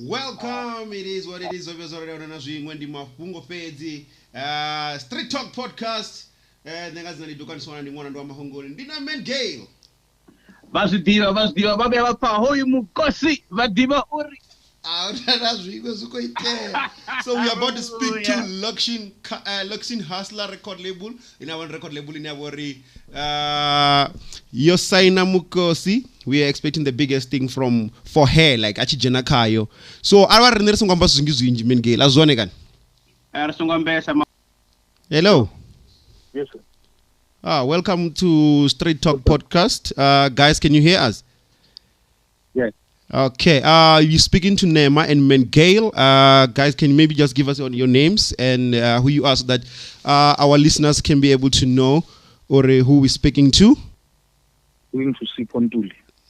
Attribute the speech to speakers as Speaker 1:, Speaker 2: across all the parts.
Speaker 1: Welcome, it is what it is. Street Talk Podcast. Gale.
Speaker 2: Vazdiva, babe hoy Mukosi, vadiva uri.
Speaker 1: So we are about to speak to Lokshin Hustler record label. In our record label in our Yosaina Mukosi. We are expecting the biggest thing for her, like Achijena Kayo. So our Nersungamba Sungizu in Gale. Azonegan. Hello.
Speaker 3: Yes, sir.
Speaker 1: Welcome to Street Talk Podcast. Guys, can you hear us?
Speaker 3: Yes.
Speaker 1: Okay. You're speaking to Nema and Gale. Guys, can you maybe just give us your names and who you are so that our listeners can be able to know or who we're speaking to?
Speaker 3: We're going to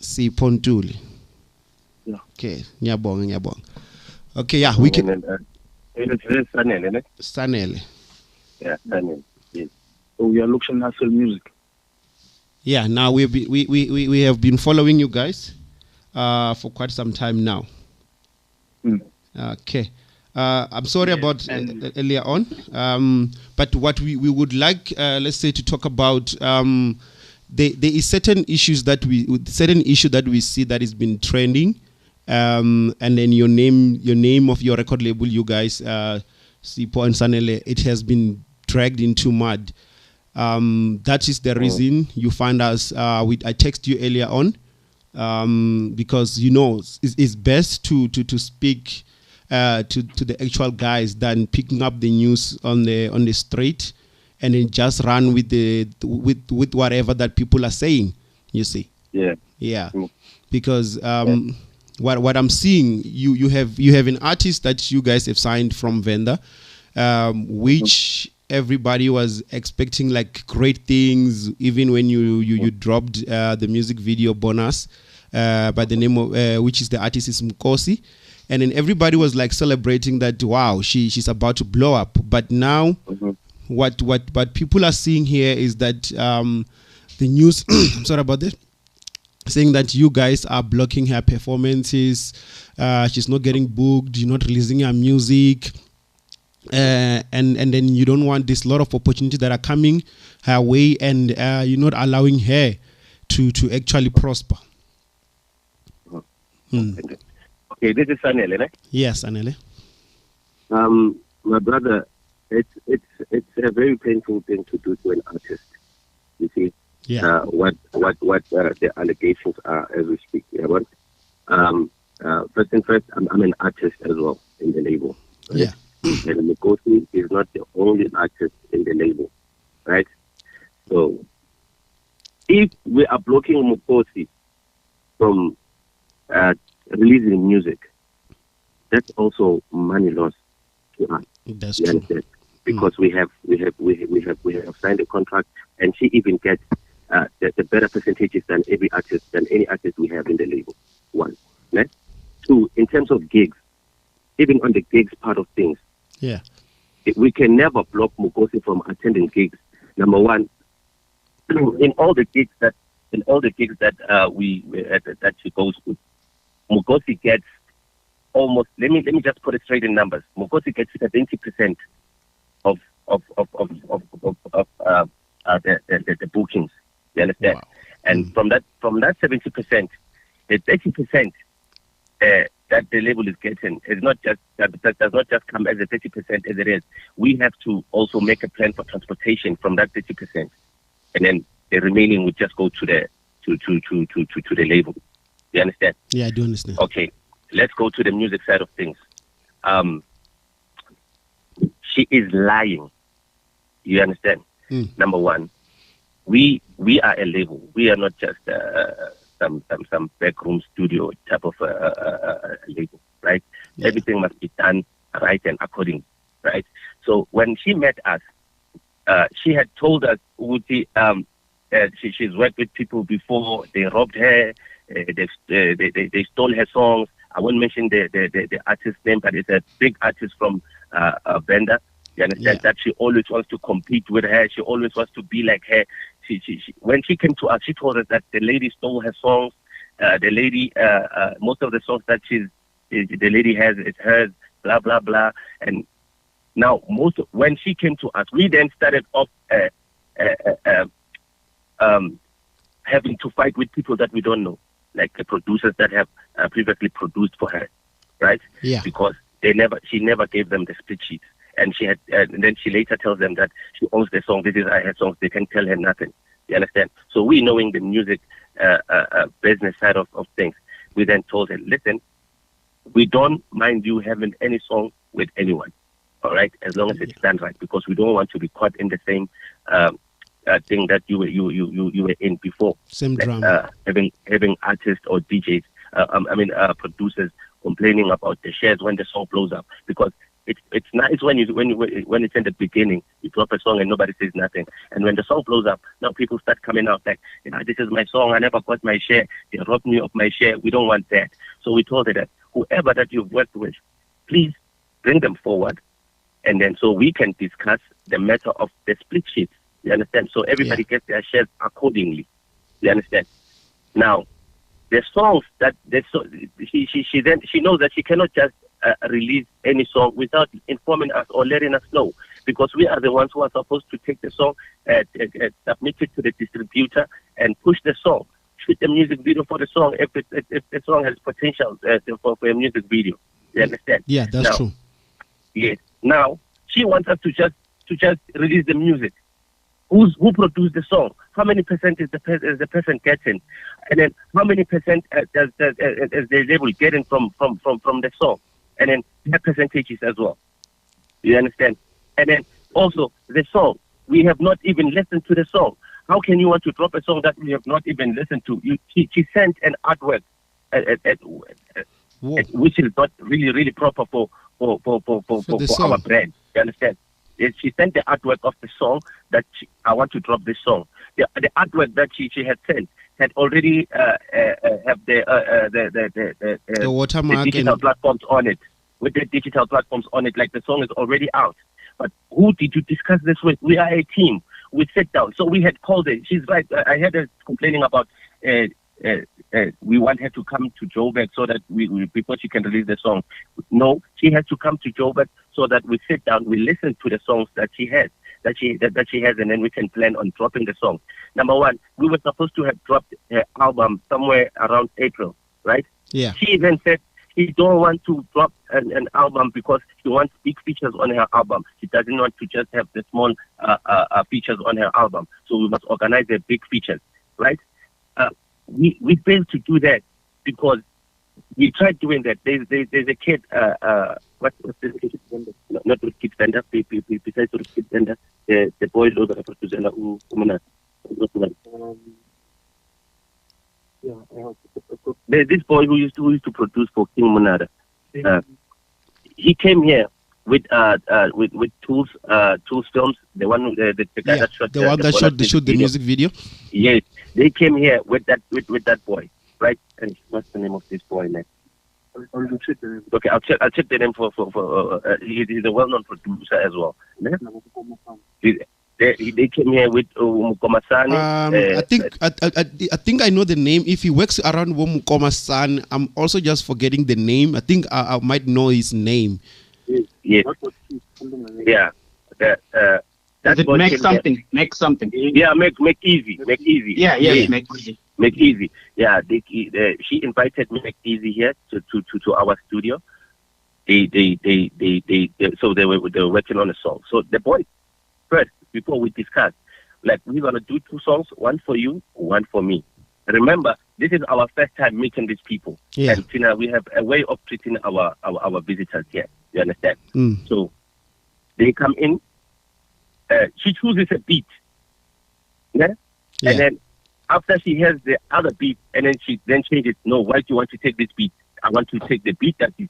Speaker 1: Sipontuli.
Speaker 3: Yeah.
Speaker 1: Okay. Nyabong. Okay, yeah, we can.
Speaker 3: It's
Speaker 1: Sanele.
Speaker 3: Yeah, Sanele. Yes. So we are Lokshin Hustle Music.
Speaker 1: Yeah, now we have been following you guys for quite some time now. Okay. I'm sorry about earlier on. But what we would like, let's say, to talk about, there is certain issue that we see that has been trending, and then your name of your record label, you guys, Sipo and Sanele, it has been dragged into mud. That is the reason you find us. I text you earlier on, because it's best to speak to the actual guys than picking up the news on the street and then just run with whatever that people are saying. You see? Yeah. Because what I'm seeing, you have an artist that you guys have signed from Venda, which everybody was expecting like great things, even when you dropped the music video bonus by the name of which is the artist is Mukosi, and then everybody was like celebrating that, wow, she's about to blow up. But now what people are seeing here is that the news I'm sorry about this, saying that you guys are blocking her performances, she's not getting booked, you're not releasing her music, and then you don't want this lot of opportunities that are coming her way, and you're not allowing her to actually prosper.
Speaker 3: Okay, this is Sanele, right?
Speaker 1: Yes, Sanele.
Speaker 3: My brother, it's a very painful thing to do to an artist. You see, what the allegations are as we speak. Yeah, but first and first, I'm an artist as well in the label. Right?
Speaker 1: Yeah.
Speaker 3: And Mukosi is not the only artist in the label, right? So, if we are blocking Mukosi from releasing music, that's also money loss to us.
Speaker 1: That's true.
Speaker 3: Because we have signed a contract, and she even gets the better percentages than any artist we have in the label. One, right? Two, in terms of gigs, even on the gigs part of things, we can never block Mukosi from attending gigs. Number one, in all the gigs that she goes to, Mukosi gets almost. Let me just put it straight in numbers. Mukosi gets 70% of the bookings. You understand?
Speaker 1: Wow.
Speaker 3: And from that 70%, the 30% that the label is getting is not just that does not just come as a 30% as it is. We have to also make a plan for transportation from that 30%, and then the remaining would just go to the label. You understand?
Speaker 1: Yeah, I do understand.
Speaker 3: Okay, let's go to the music side of things. She is lying. You understand? Number one, we are a label. We are not just some backroom studio type of label, right? Yeah. Everything must be done right and according, right? So when she met us, she had told us, Uti, she's worked with people before. They robbed her. They stole her songs. I won't mention the artist's name, but it's a big artist from Benda. You understand that she always wants to compete with her. She always wants to be like her. When she came to us, she told us that the lady stole her songs. The lady, most of the songs that the lady has, it's hers. Blah blah blah. And now when she came to us, we then started off having to fight with people that we don't know, like the producers that have previously produced for her, right?
Speaker 1: Yeah.
Speaker 3: Because she never gave them the split sheets. And she had, and then she later tells them that she owns the song. This is her songs. They can tell her nothing. You understand? So we, knowing the music business side of things, we then told her, listen, we don't mind you having any song with anyone, all right, as long as it's done right, because we don't want to be caught in the same thing that you were in before.
Speaker 1: Same drama.
Speaker 3: Having artists or DJs, producers complaining about the shares when the song blows up, because it's nice when it's in the beginning, you drop a song and nobody says nothing, and when the song blows up, now people start coming out like, this is my song, I never got my share, they robbed me of my share. We don't want that. So we told her that whoever that you've worked with, please bring them forward, and then so we can discuss the matter of the split sheets. You understand? So everybody gets their shares accordingly. You understand? Now, the songs that she knows that she cannot just release any song without informing us or letting us know, because we are the ones who are supposed to take the song, submit it to the distributor, and push the song, shoot the music video for the song if the song has potential for a music video. You understand?
Speaker 1: Yeah, that's true.
Speaker 3: Yes. Now she wants us to just release the music. Who produced the song? How many percent is the person getting? And then how many percent does the label getting from the song? And then their percentages as well. You understand? And then also the song. We have not even listened to the song. How can you want to drop a song that we have not even listened to? She sent an artwork which is not really proper for our brand. You understand? She sent the artwork of the song that I want to drop this song. The artwork that she had sent had already have the
Speaker 1: watermark,
Speaker 3: the digital platforms on it. With the digital platforms on it, like the song is already out. But who did you discuss this with? We are a team. We sit down. So we had called her. She's right. I heard her complaining about we want her to come to Joburg so that before she can release the song. No, she has to come to Joburg so that we sit down, we listen to the songs that she has, and then we can plan on dropping the song. Number one, we were supposed to have dropped her album somewhere around April, right?
Speaker 1: Yeah.
Speaker 3: She then said she don't want to drop an album because she wants big features on her album. She doesn't want to just have the small features on her album. So we must organize the big features, right? We failed to do that because we tried doing that. There's a kid, what's this kid? Not the kid vendor, besides the kid vendor, the boy who there's this boy who used to produce for King Monada. He came here with Tools Films, the one the guy that shot
Speaker 1: the music video.
Speaker 3: Yes, they came here with that boy, right? And what's the name of this boy, man? Okay, I'll check the name for he's a well-known producer as well. They came here with Mukosi.
Speaker 1: I think I know the name. If he works around Mukosi, I'm also just forgetting the name. I think I might know his name.
Speaker 3: Yes. Yeah.
Speaker 2: Make something.
Speaker 3: Yeah, make easy.
Speaker 2: Yeah,
Speaker 3: yes.
Speaker 2: Make easy.
Speaker 3: Yeah, she invited Make Easy here to our studio. So they were working on a song. So the boy first, before we discussed, like, we're gonna do 2 songs, one for you, one for me. Remember, this is our first time meeting these people.
Speaker 1: Yeah.
Speaker 3: And we have a way of treating our visitors here. You understand? So they come in. She chooses a beat. Yeah? And then after she has the other beat, and then she changes. No, why do you want to take this beat? I want to take the beat that you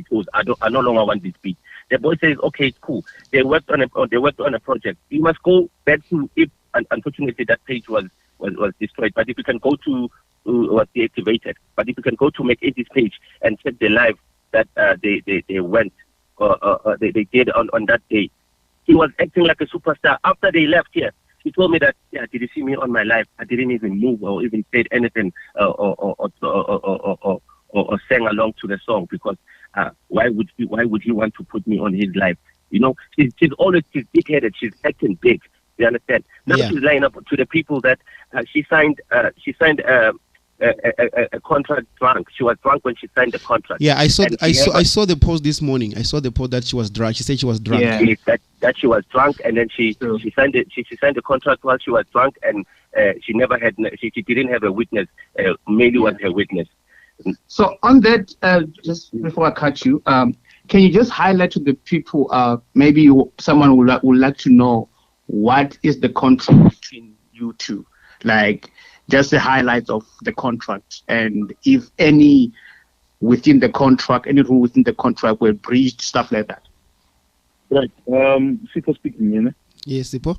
Speaker 3: chose. I no longer want this beat. The boy says, okay, it's cool. They worked on a project. You must go back to, if unfortunately that page was was destroyed. But if you can go to was deactivated. But if you can go to McAtee's page and check the live that they went they did on that day, he was acting like a superstar. After they left here, he told me that, yeah, did you see me on my live? I didn't even move or even said anything or sang along to the song because why would he want to put me on his live? You know, she's big-headed. She's acting big. You understand? Now she's lying up to the people that she signed a contract drunk. She was drunk when she signed the contract.
Speaker 1: Yeah, I saw the post this morning. I saw the post that she was drunk. She said she was drunk.
Speaker 3: Yeah, that she was drunk, and then she signed it. She signed the contract while she was drunk, and she didn't have a witness. Maybe was her witness.
Speaker 2: So on that, just before I cut you, can you just highlight to the people? Maybe someone would like to know what is the contract between you two, like. Just the highlights of the contract, and if any within the contract, any rule within the contract were breached, stuff like that.
Speaker 4: Right. Sipo speaking, you know?
Speaker 1: Yes, Sipo.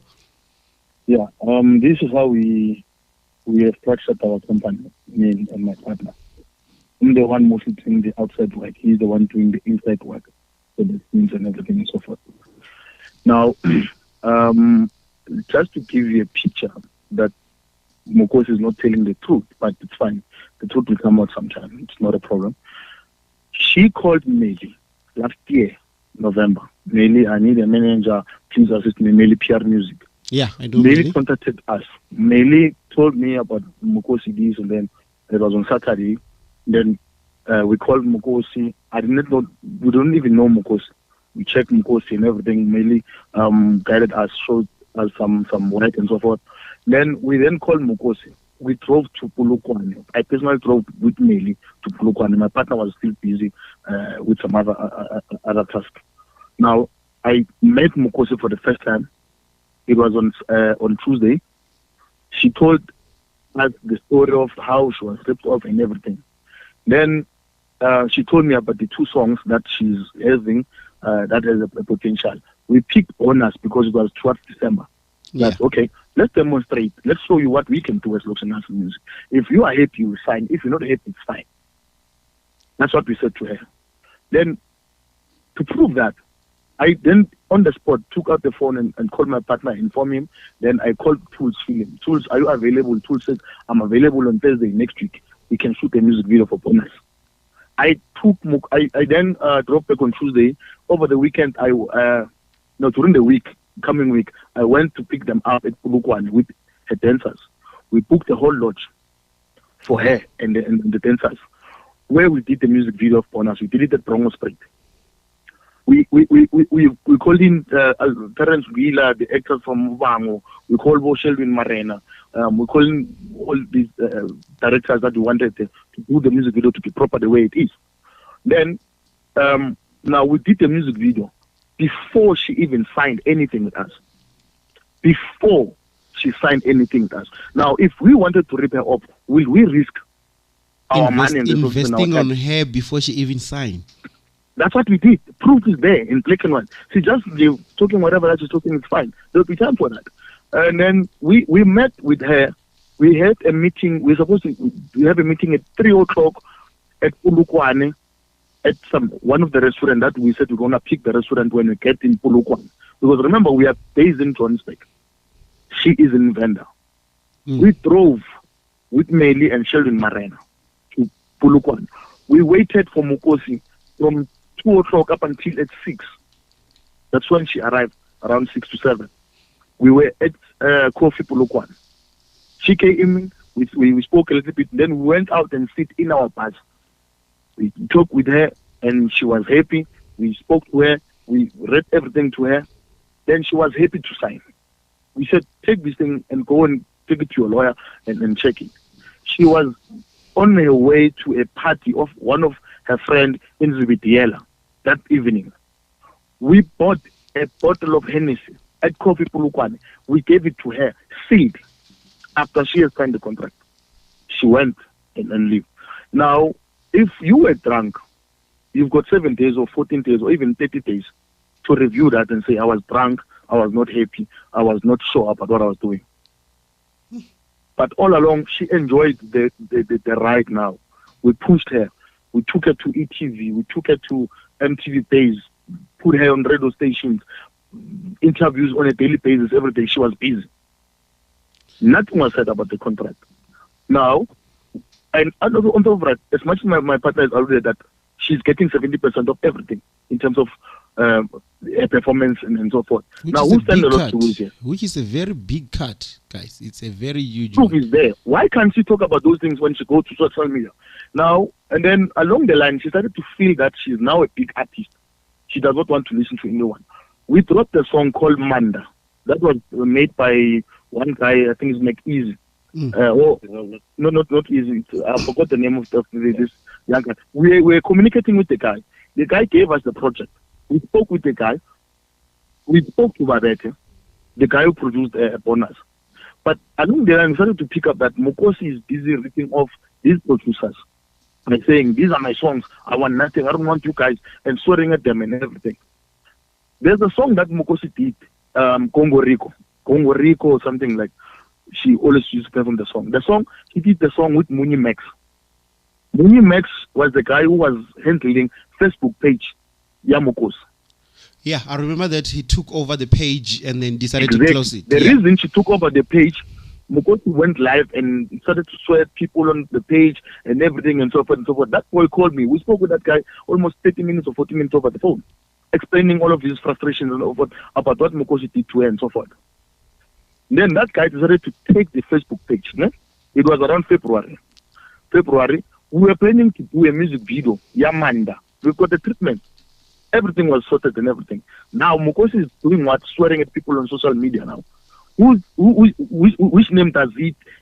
Speaker 4: Yeah. This is how we have structured our company, me and my partner. I'm the one mostly doing the outside work. He's the one doing the inside work, so the teams and everything and so forth. Now, just to give you a picture that Mukosi is not telling the truth, but it's fine. The truth will come out sometime. It's not a problem. She called Meili last year, November. Meili, I need a manager. Please assist me. Meili PR Music.
Speaker 1: Yeah, I do.
Speaker 4: Meili contacted us. Meili told me about Mukosi this, and then it was on Saturday. Then we called Mukosi. I didn't know. We don't even know Mukosi. We checked Mukosi and everything. Meili guided us, showed us some work and so forth. Then we called Mukosi. We drove to Polokwane. I personally drove with Meili to Polokwane. My partner was still busy with some other task. Now, I met Mukosi for the first time. It was on Tuesday. She told us the story of how she was ripped off and everything. Then she told me about the two songs that she's having that has a potential. We picked Honors because it was towards December.
Speaker 1: Yeah.
Speaker 4: That's okay. Let's demonstrate. Let's show you what we can do as Lokshin Music. If you are happy, you sign. If you're not happy, it's fine. That's what we said to her. Then, to prove that, I then on the spot took out the phone and called my partner, informed him. Then I called Tools, Film. Tools, are you available? Tools said, I'm available on Thursday next week. We can shoot a music video for Bonus. I then drove back on Tuesday. Over the weekend, during the week, coming week, I went to pick them up at Polokwane with her dancers. We booked a whole lodge for her and the dancers, where we did the music video of Bonus. We did it at Brongo Spring. We called in Terence Wheeler, the actors from Mubango. We called Sheldon Marena. We called in all these directors that we wanted to do the music video to be proper the way it is. Then, now we did the music video before she even signed anything with us. Before she signed anything with us. Now, if we wanted to rip her off, will we risk our money and
Speaker 1: investing on her before she even signed?
Speaker 4: That's what we did. Proof is there in black and white. She just talking whatever that she's talking, it's fine. There'll be time for that. And then we met with her. We had a meeting. We have a meeting at 3:00 at Polokwane at one of the restaurants that we said we're going to pick the restaurant when we get in Polokwane. Because remember, we are based in Johannesburg. She is in Venda. We drove with Meili and Sheldon Marena to Polokwane. We waited for Mukosi from 2:00 up until at 6. That's when she arrived, around 6 to 7. We were at Coffee Polokwane. She came in, we spoke a little bit, then we went out and sit in our bus. We talked with her, and she was happy. We spoke to her, we read everything to her. Then she was happy to sign. We said, take this thing and go and take it to your lawyer and check it. She was on her way to a party of one of her friend in Zubitiela that evening. We bought a bottle of Hennessy at Coffee Polokwane. We gave it to her, sealed, after she had signed the contract. She went and left. Now, if you were drunk, you've got 7 days or 14 days or even 30 days to review that and say, I was drunk, I was not happy, I was not sure about what I was doing. But all along, she enjoyed the ride now. We pushed her. We took her to ETV. We took her to MTV Base, put her on radio stations, interviews on a daily basis, every day. She was busy. Nothing was said about the contract. Now, and on top of that, as much as my partner is already that she's getting 70% of everything in terms of performance and so forth.
Speaker 1: Which
Speaker 4: now, who stand a lot to lose here?
Speaker 1: Which is a very big cut, guys. It's a very huge
Speaker 4: Proof
Speaker 1: one.
Speaker 4: is there. Why can't she talk about those things when she goes to social media? Now, and then along the line, she started to feel that she's now a big artist. She does not want to listen to anyone. We dropped a song called Manda. That was made by one guy, I think it's McEasy. Not Easy. I forgot the name of this young guy. We were communicating with the guy. The guy gave us the project. We spoke with the guy. We spoke to Babette, the guy who produced Bonus. But along the line, we started to pick up that Mukosi is busy ripping off these producers by saying, these are my songs. I want nothing. I don't want you guys, and swearing at them and everything. There's a song that Mukosi did, Congo Rico or something like. She always used to perform the song. He did the song with Muni Max. Muni Max was the guy who was handling Facebook page, Mukosi.
Speaker 1: Yeah, I remember that he took over the page and then decided to close it.
Speaker 4: The reason she took over the page, Mukosi went live and started to swear at people on the page and everything and so forth and so forth. That boy called me. We spoke with that guy almost 30 minutes or 40 minutes over the phone, explaining all of his frustrations and about what Mukosi did to her and so forth. Then that guy decided to take the Facebook page. Ne? It was around February. We were planning to do a music video, Yamanda. We got the treatment. Everything was sorted and everything. Now Mukosi is doing what? Swearing at people on social media now. Which name does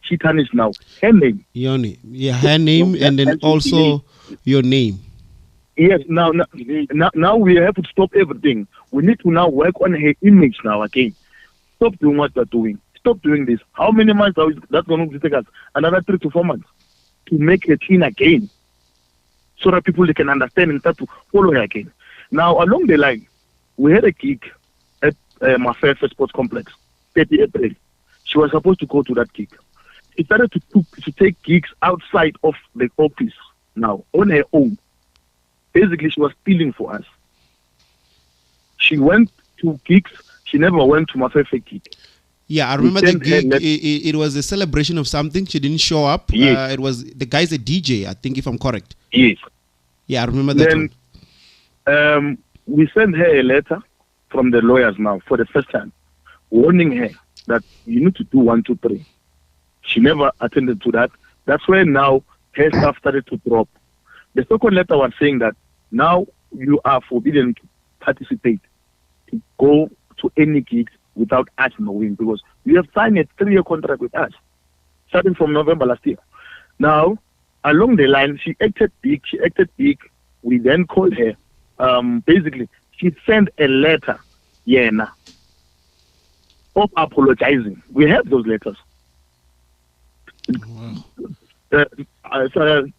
Speaker 4: she tarnish now? Her name.
Speaker 1: Your name. Yeah, her name and then also your name.
Speaker 4: Yes, now we have to stop everything. We need to now work on her image now again. Stop doing what we're doing. Stop doing this. How many months that's going to take us? Another 3 to 4 months to make it clean again, so that people can understand and start to follow her again. Now, along the line, we had a gig at Mafefe Sports Complex, 30 April. She was supposed to go to that gig. She started to take gigs outside of the office now, on her own. Basically, she was stealing for us. She went to gigs. She never went to Mafefe gig.
Speaker 1: Yeah, I remember the gig. It was a celebration of something. She didn't show up.
Speaker 4: Yes.
Speaker 1: It was the guy's a DJ, I think, if I'm correct.
Speaker 4: Yes.
Speaker 1: Yeah, I remember that
Speaker 4: one. We sent her a letter from the lawyers now for the first time, warning her that you need to do 1, 2, 3. She never attended to that. That's where now her stuff started to drop. The second letter was saying that now you are forbidden to participate, to go to any gigs without us knowing, because you have signed a 3-year contract with us, starting from November last year. Now, along the line, she acted big. We then called her. Basically, she sent a letter, of apologizing. We have those letters.
Speaker 1: Wow.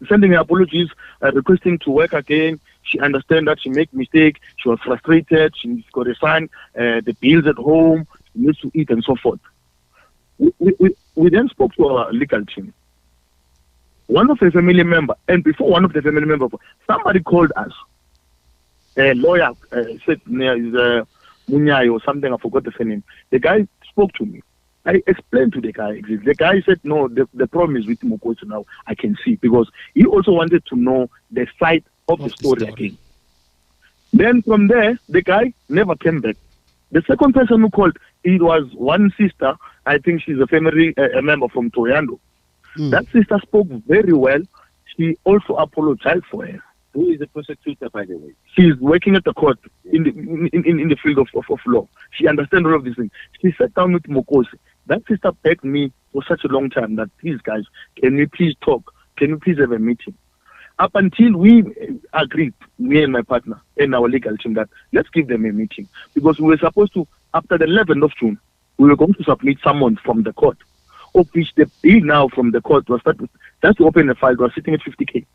Speaker 4: Sending her apologies, requesting to work again. She understands that she made mistake. She was frustrated. She's got to sign the bills at home. She needs to eat and so forth. We then spoke to our legal team. One of the family members, and before one of the family members, somebody called us. A lawyer said, Munyai or something, I forgot the name. The guy spoke to me. I explained to the guy. The guy said, no, the problem is with Mukosi now. I can see, because he also wanted to know the side of the story again. Then from there, the guy never came back. The second person who called, it was one sister. I think she's a family a member from Toyando. That sister spoke very well. She also apologized for her.
Speaker 3: Who is the prosecutor, by the way?
Speaker 4: She's working at the court in the field of law. She understands all of these things. She sat down with Mukosi. That sister begged me for such a long time that, please guys, can we please talk? Can we please have a meeting? Up until we agreed, me and my partner and our legal team, that let's give them a meeting. Because we were supposed to, after the 11th of June, we were going to submit someone from the court, of which the bill now from the court was started, just to open the file, was sitting at 50K.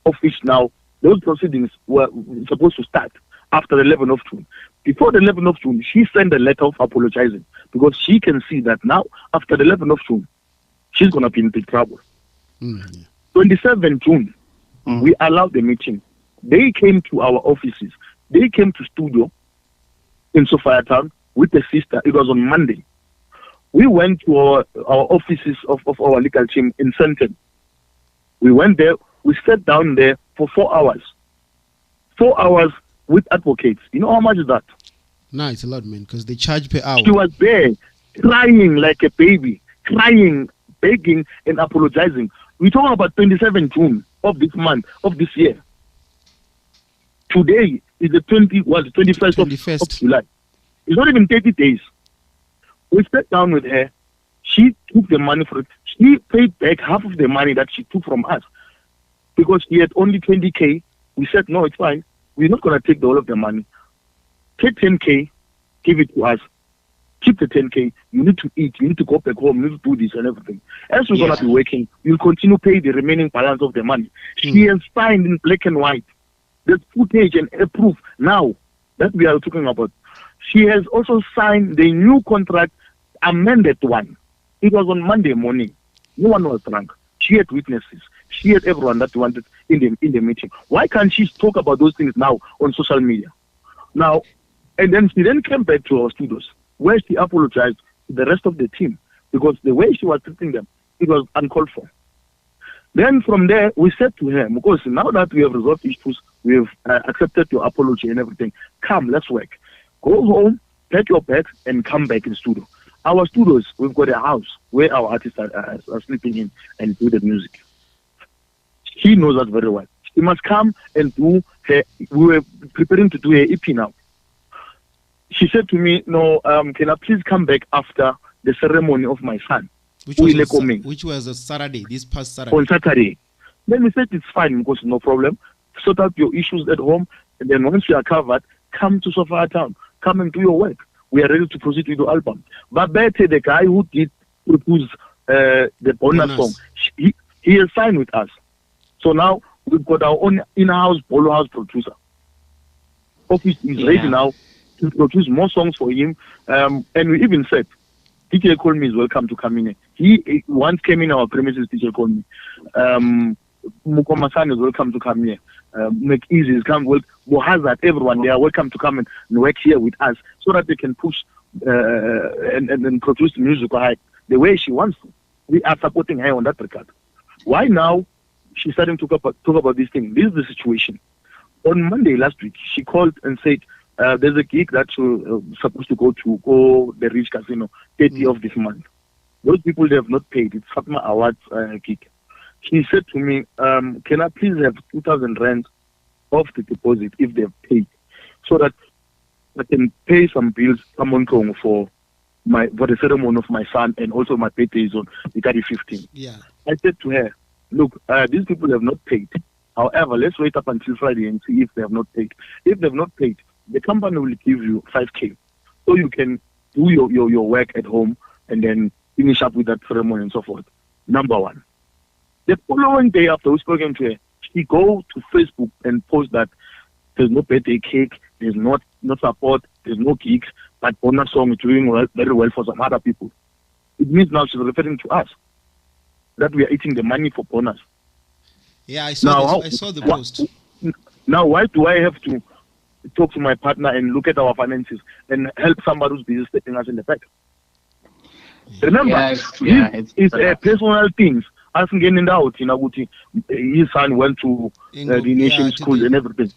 Speaker 4: Of which now, those proceedings were supposed to start after the 11th of June. Before the 11th of June, she sent a letter of apologizing, because she can see that now, after the 11th of June, she's going to be in big trouble. 27 June, we allowed the meeting. They came to our offices. They came to studio in Sophiatown with the sister. It was on Monday. We went to our offices of our legal team in Sandton. We went there. We sat down there for 4 hours. 4 hours with advocates. You know how much is that?
Speaker 1: No, it's a lot, man, because they charge per hour.
Speaker 4: She was there crying like a baby, crying, begging, and apologizing. We're talking about 27 June of this month, of this year. Today is the 21st of July. It's not even 30 days. We sat down with her. She took the money for it. She paid back half of the money that she took from us because she had only 20K. We said, no, it's fine. We're not going to take all of the money. Take 10K, give it to us. Keep the 10K. You need to eat. You need to go back home. You need to do this and everything. As we're going to be working, you'll continue pay the remaining balance of the money. She has signed in black and white. There's footage and proof now that we are talking about. She has also signed the new contract, amended one. It was on Monday morning. No one was drunk. She had witnesses. She had everyone that wanted in the meeting. Why can't she talk about those things now on social media? Now, and then she then came back to our studios where she apologized to the rest of the team because the way she was treating them, it was uncalled for. Then from there, we said to her, Mukosi, now that we have resolved issues, we have accepted your apology and everything, come, let's work. Go home, pack your bags, and come back in the studio. Our studios, we've got a house where our artists are sleeping in and do the music. She knows us very well. She must come and do her. We were preparing to do her EP now. She said to me, no, can I please come back after the ceremony of my son?
Speaker 1: Which was a Saturday, this past Saturday.
Speaker 4: On Saturday. Then we said, it's fine, because no problem. Sort out your issues at home, and then once you are covered, come to Sophiatown. Come and do your work. We are ready to proceed with the album. But Bete, the guy who did propose the bonus song, he has signed with us. So now we've got our own in-house Bolo House producer. Office is ready now to produce more songs for him. And we even said, DJ Call Me is welcome to come in. He once came in our premises, DJ Call Me. Mukomasan is welcome to come here. Make Easy is come. Mohazat, everyone, they are welcome to come and work here with us so that they can push and produce the music the way she wants to. We are supporting her on that regard. Why now she's starting to talk about this thing? This is the situation. On Monday last week, she called and said, there's a gig that you're supposed to go the Rich Casino, 30th of this month. Those people, they have not paid. It's Fatma Awards gig. She said to me, can I please have 2,000 rand off the deposit if they've paid, so that I can pay some bills for the ceremony of my son, and also my birthday is on the 15th.
Speaker 1: Yeah.
Speaker 4: I said to her, look, these people have not paid. However, let's wait up until Friday and see if they have not paid. If they have not paid, the company will give you 5K, so you can do your work at home and then finish up with that ceremony and so forth. Number one. The following day after we spoken to her, she go to Facebook and post that there's no birthday cake, there's no support, there's no gigs, but bonus song is doing very well for some other people. It means now she's referring to us, that we are eating the money for bonus.
Speaker 1: Yeah, I saw the post.
Speaker 4: Now, why do I have to talk to my partner and look at our finances and help somebody who's busy stepping us in the back? Remember, it's personal things. Asking getting out, his son went to the nation schools and everything.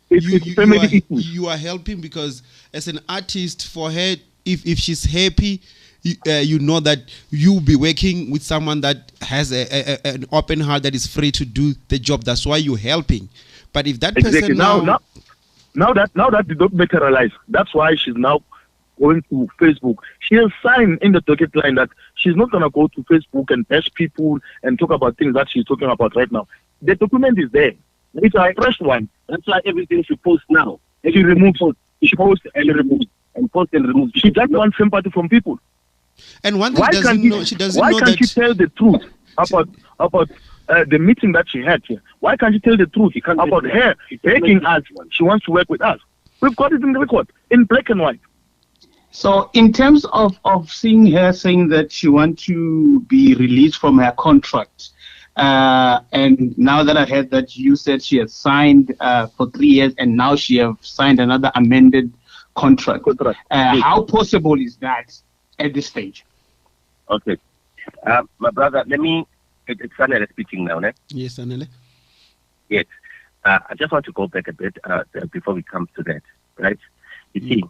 Speaker 1: You are helping because as an artist, for her, if she's happy, you know that you'll be working with someone that has an open heart, that is free to do the job. That's why you're helping. But if that person now that did not materialize, that's why she's now going to Facebook. She has signed in the docket line that she's not going to go to Facebook and bash people and talk about things that she's talking about right now. The document is there. It's a fresh one. That's why everything she posts now. She removes it. She posts and removes and posts and removes. She just wants sympathy from people. And one thing she doesn't know
Speaker 4: why can't she tell the truth about the meeting that she had here? Why can't she tell the truth about her begging us? She wants to work with us. We've got it in the record, in black and white.
Speaker 2: So in terms of seeing her saying that she wants to be released from her contract, and now that I heard that you said she has signed for 3 years and now she has signed another amended contract, how possible is that at this stage?
Speaker 3: Okay. My brother, it's Sanele speaking now, ne?
Speaker 1: Yes, Sanele.
Speaker 3: Yes. I just want to go back a bit before we come to that, right? You see,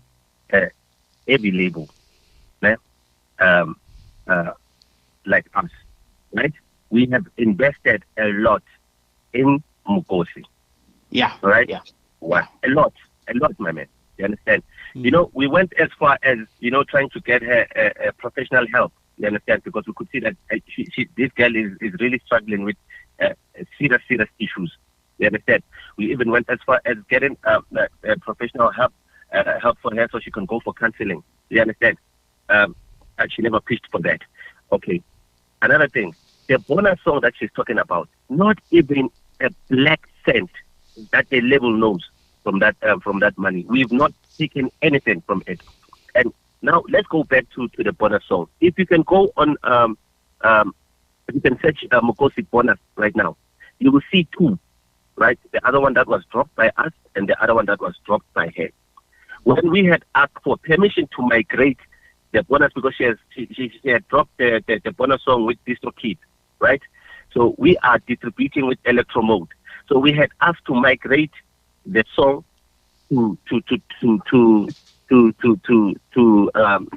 Speaker 3: every label, like us, right? We have invested a lot in Mukosi.
Speaker 2: Yeah.
Speaker 3: Right?
Speaker 2: Yeah.
Speaker 3: What? A lot, my man. You understand? You know, we went as far as, trying to get her professional help. You understand? Because we could see that this girl is really struggling with serious issues. You understand? We even went as far as getting professional help for her so she can go for counseling. You understand? And she never pitched for that. Okay. Another thing, the bonus song that she's talking about, not even a black cent that the label knows from that money. We've not taken anything from it. And now let's go back to the bonus song. If you can go on, you can search Mukosi bonus right now. You will see two, right? The other one that was dropped by us and the other one that was dropped by her. When we had asked for permission to migrate the bonus, because she had dropped the bonus song with Distro Kid, right? So we are distributing with Electro Mode. So we had asked to migrate the song to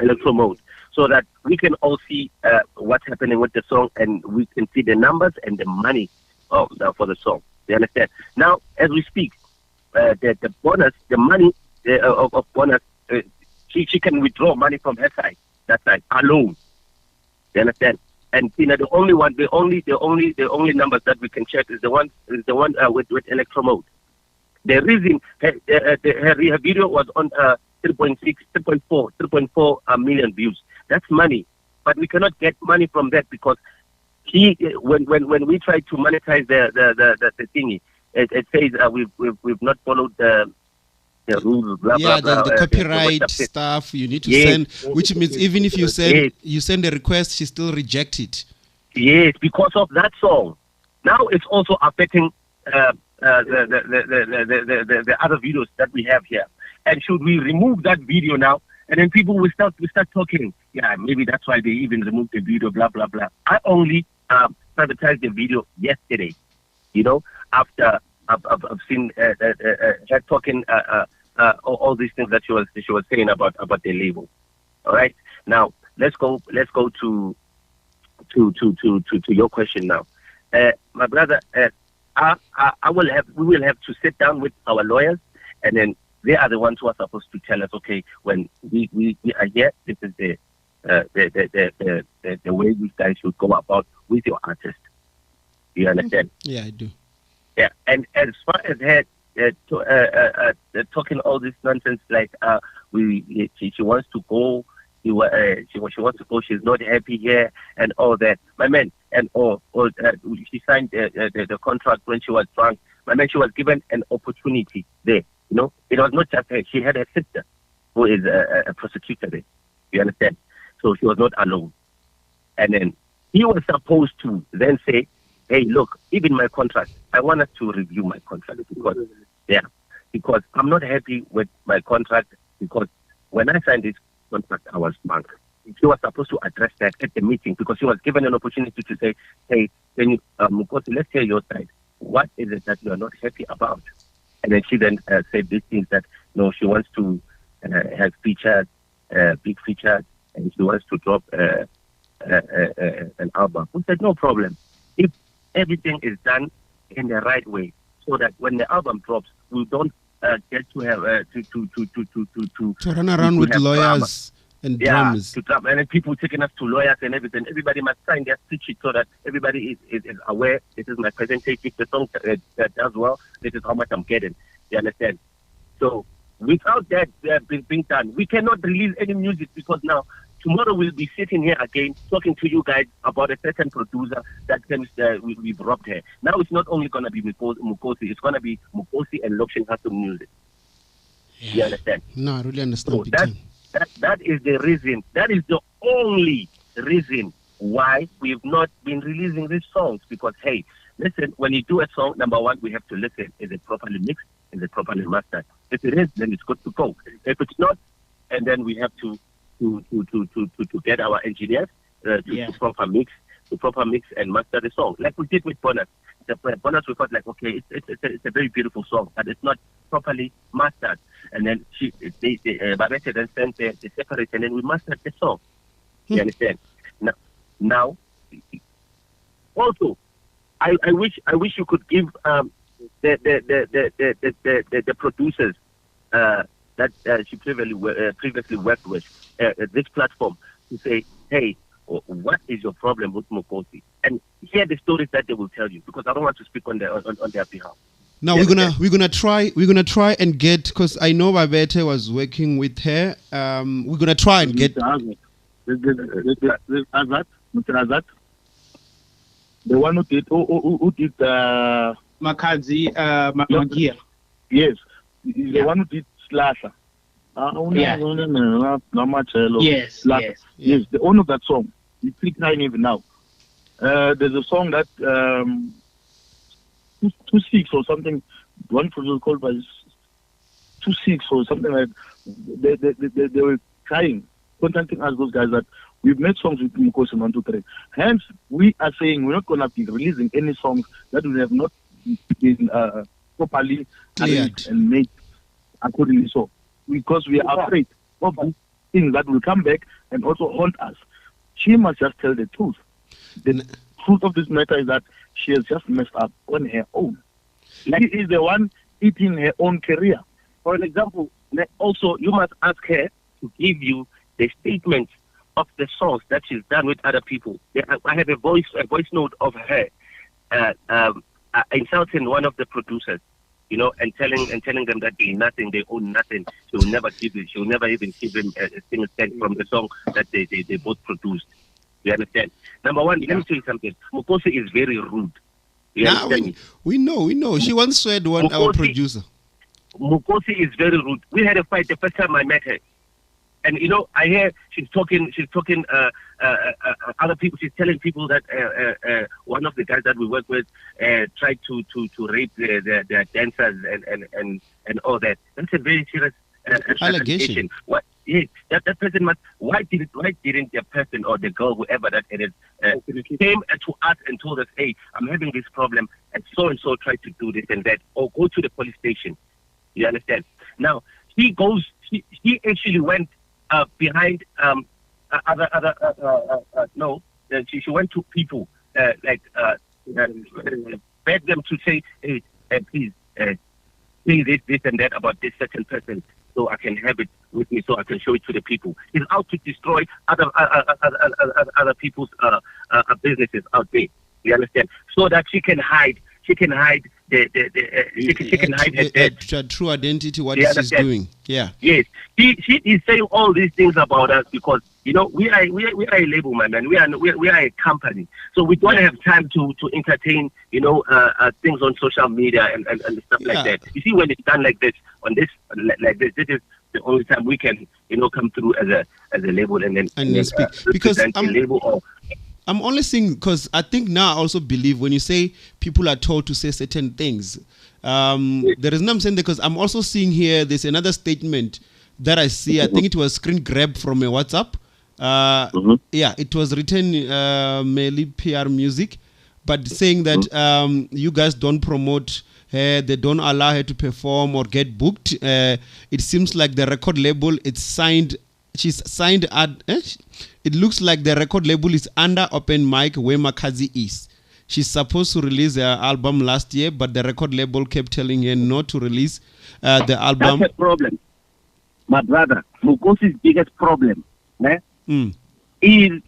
Speaker 3: Electro Mode, so that we can all see what's happening with the song and we can see the numbers and the money for the song. You understand? Now, as we speak, the bonus, the money of bonus, she can withdraw money from her side, that side alone. You understand? And the only numbers that we can check is the one with Electro Mode. The reason her video was on 3.4 million views. That's money, but we cannot get money from that because when we try to monetize the thingy, it says we've not followed the rules. Blah,
Speaker 1: yeah,
Speaker 3: blah, blah,
Speaker 1: the copyright stuff you need to send, which means even if you send a request, she still reject it.
Speaker 3: Yes, because of that song. Now it's also affecting the other videos that we have here. And should we remove that video now? And then people will start talking. Yeah, maybe that's why they even removed the video. Blah blah blah. I only privatized the video yesterday. After I've seen her talking all these things that she was saying about the label. All right. Now let's go to your question now, my brother. We will have to sit down with our lawyers, and then they are the ones who are supposed to tell us, okay, when we are here, this is the way you guys should go about with your artist. Do you understand?
Speaker 1: Yeah, I do.
Speaker 3: Yeah, and as far as her talking all this nonsense, like she wants to go. She wants to go. She's not happy here, and all that. My man, and she signed the contract when she was drunk. My man, she was given an opportunity there. It was not just her. She had a sister who is a prosecutor there. You understand? So she was not alone. And then he was supposed to then say, "Hey, look, even my contract. I want us to review my contract because I'm not happy with my contract because when I signed this contract, I was drunk." She was supposed to address that at the meeting because she was given an opportunity to say, "Hey, can you, Mukosi, let's hear your side. What is it that you are not happy about?" And then she then said these things that she wants to have features, big features, and she wants to drop an album. We said no problem if everything is done in the right way, so that when the album drops, we don't get to have
Speaker 1: to run around with lawyers. And drums.
Speaker 3: And then people taking us to lawyers and everything. Everybody must sign their speech sheet so that everybody is aware. This is my percentage. If the song does well, this is how much I'm getting. You understand? So without that being done, we cannot release any music because now tomorrow we'll be sitting here again talking to you guys about a certain producer that we've robbed her. Now it's not only going to be Mukosi, it's going to be Mukosi and Lokshin Music.
Speaker 1: Yeah.
Speaker 3: You understand?
Speaker 1: No, I really understand.
Speaker 3: That is the reason. That is the only reason why we've not been releasing these songs. Because hey, listen, when you do a song, number one, we have to listen: is it properly mixed? Is it properly mastered? If it is, then it's good to go. If it's not, and then we have to get our engineers to proper mix and master the song, like we did with Bonus. The Bonus, we thought like, okay, it's a very beautiful song, but it's not properly mastered. And then Babette then sent the separate, and then we mastered the song. You understand? Now, also, I wish you could give the producers that she previously worked with this platform to say, hey, what is your problem with Mukosi? And hear the stories that they will tell you, because I don't want to speak on their behalf.
Speaker 1: Now we're gonna try and get, because I know Babette was working with her. We're gonna try and get
Speaker 4: Azat, the one who did
Speaker 2: Mukosi, Magia.
Speaker 4: Yes, the one who did Slasher. Yes, the owner of that song. He's still crying even now. There's a song that 2-6 or something. One producer called by 2-6 or something like. They were crying, contacting us, those guys, that we've made songs with Mukosi 1, 2, 3. Hence, we are saying we're not gonna be releasing any songs that will have not been properly arranged and made accordingly. So, because we are afraid of things that will come back and also haunt us. She must just tell the truth. The truth of this matter is that she has just messed up on her own. She is the one eating her own career.
Speaker 3: For an example, also you must ask her to give you the statements of the songs that she's done with other people. I have a voice note of her insulting one of the producers, you know, and telling them that they own nothing. She'll never even give him a single cent from the song that they both produced. You understand? Number one, let me tell you something. Mukosi is very rude. You understand?
Speaker 1: We know. She once said our producer.
Speaker 3: Mukosi is very rude. We had a fight the first time I met her. And you know, I hear she's talking other people. She's telling people that one of the guys that we work with tried to rape their dancers and all that. That's a very serious
Speaker 1: allegation.
Speaker 3: What? Yes, that person must. Why didn't the person or the girl, whoever that it is, came to us and told us, hey, I'm having this problem, and so tried to do this and that, or go to the police station. You understand? Now she actually went behind she went to people beg them to say, hey, please say this and that about this certain person, so I can have it with me, so I can show it to the people. He's out to destroy other people's businesses out there. You understand? So that she can hide her
Speaker 1: true identity, what she's doing. Yeah.
Speaker 3: Yes. She is saying all these things about us because, you know, we are a label, my man. We are a company. So we don't have time to entertain, you know, things on social media and stuff like that. You see, when it's done like this, this is the only time we can, you know, come through as a label and then
Speaker 1: speak. Because I'm only saying, because I think now I also believe when you say people are told to say certain things, there is no, I'm saying that because I'm also seeing here, there's another statement that I see. I think it was screen grab from a WhatsApp. Yeah, it was written mainly PR Music, but saying that you guys don't promote her, they don't allow her to perform or get booked. It seems like the record label, it's signed. She's signed at. It looks like the record label is under open mic where Mukosi is. She's supposed to release her album last year, but the record label kept telling her not to release the album.
Speaker 3: That's a problem, my brother. Mukosi's biggest problem is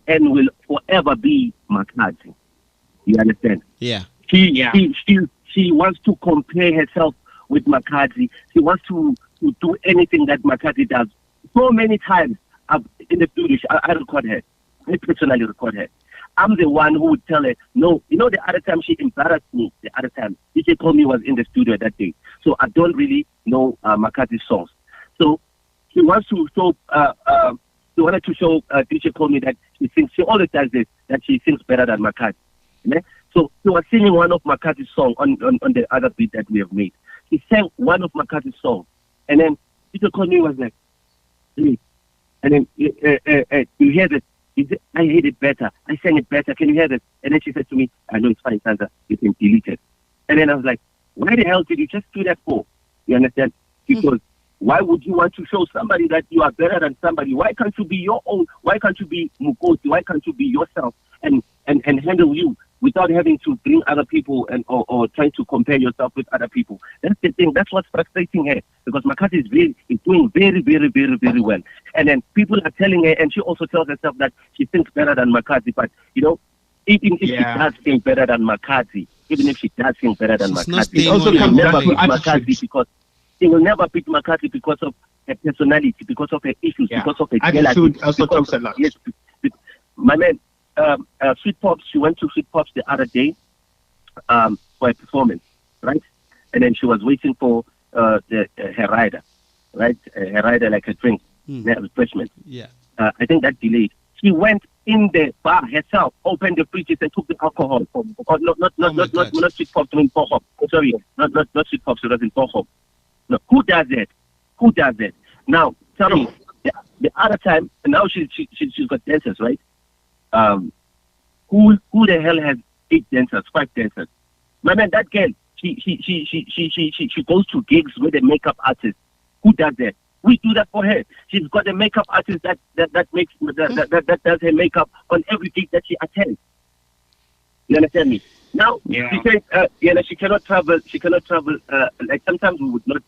Speaker 3: and will forever be Mukosi. You understand?
Speaker 1: Yeah.
Speaker 3: She wants to compare herself with Mukosi. She wants to do anything that Mukosi does. So many times in the studio, I record her. I personally record her. I'm the one who would tell her, no, you know, the other time she embarrassed me, the other time, DJ told me was in the studio that day. So I don't really know Mukosi's songs. So she wants to show she wanted to show DJ Call Me that she always does this, that she sings better than McCarthy. Yeah? So she was singing one of McCarthy's songs on the other beat that we have made. He sang one of McCarthy's songs, and then DJ Call Me was like, hey. And then you hear this. He said, I hate it better. I sang it better. Can you hear this? And then she said to me, I know it's fine, Sandra. You can delete it. And then I was like, why the hell did you just do that for? You understand? Because why would you want to show somebody that you are better than somebody? Why can't you be your own? Why can't you be Mukosi? Why can't you be yourself and handle you without having to bring other people and or trying to compare yourself with other people? That's the thing. That's what's frustrating her, because McCarthy is doing very, very, very, very well. And then people are telling her, and she also tells herself that she thinks better than McCarthy. But, you know, even if she does think better than McCarthy, it also comes down to McCarthy, because she will never beat McCarthy because of her personality, because of her issues, because of her
Speaker 2: attitude. Also talks a lot.
Speaker 3: Yes, my man, Sweet Pops, she went to Sweet Pops the other day for a performance, right? And then she was waiting for her rider, right? Her rider, like a drink, refreshment.
Speaker 1: Yeah.
Speaker 3: I think that delayed. She went in the bar herself, opened the fridges and took the alcohol. Not Sweet Pops, I mean Pop. Sorry, not Sweet Pops, it was in Pop. No, who does that? Now, tell me, the other time, and now she's got dancers, right? Who the hell has 8 dancers, 5 dancers? My man, that girl, she goes to gigs with a makeup artist. Who does that? We do that for her. She's got a makeup artist that does her makeup on every gig that she attends. You understand me? Now, she says, she cannot travel. Like sometimes we would not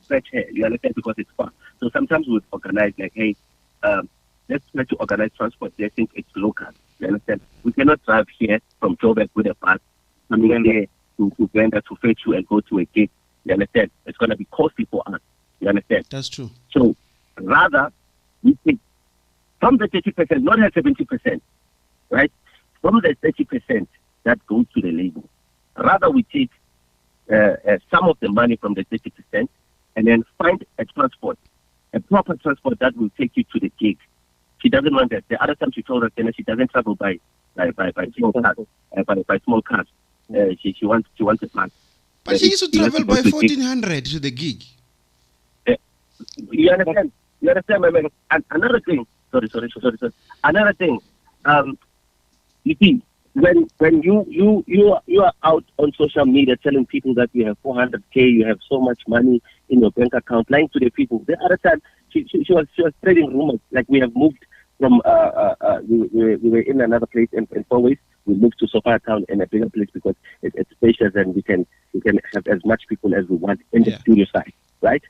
Speaker 3: fetch her. You understand, because it's far. So sometimes we would organize, like, hey, let's try to organize transport. They think it's local. You understand? We cannot drive here from Joburg with a bus, coming in there to Glenda to fetch you and go to a gig. You understand? It's going to be costly for us. You understand?
Speaker 1: That's true.
Speaker 3: So rather, we think from the 30%, not her 70%, right? From the 30% that goes to the label, rather we take some of the money from the 30% and then find a transport, a proper transport that will take you to the gig. She doesn't want that. The other time she told us that she doesn't travel by small cars. She wants a pass.
Speaker 1: But she used to travel by 1400 to the gig.
Speaker 3: You understand, my man? And another thing. Sorry. Another thing. You see, when you are out on social media telling people that you have 400K, you have so much money in your bank account, lying to the people. The other time, she was spreading rumors, like we have moved from we were in another place in Fourways. We moved to Sophia Town in a bigger place because it's spacious and we can have as much people as we want in the studio side, right?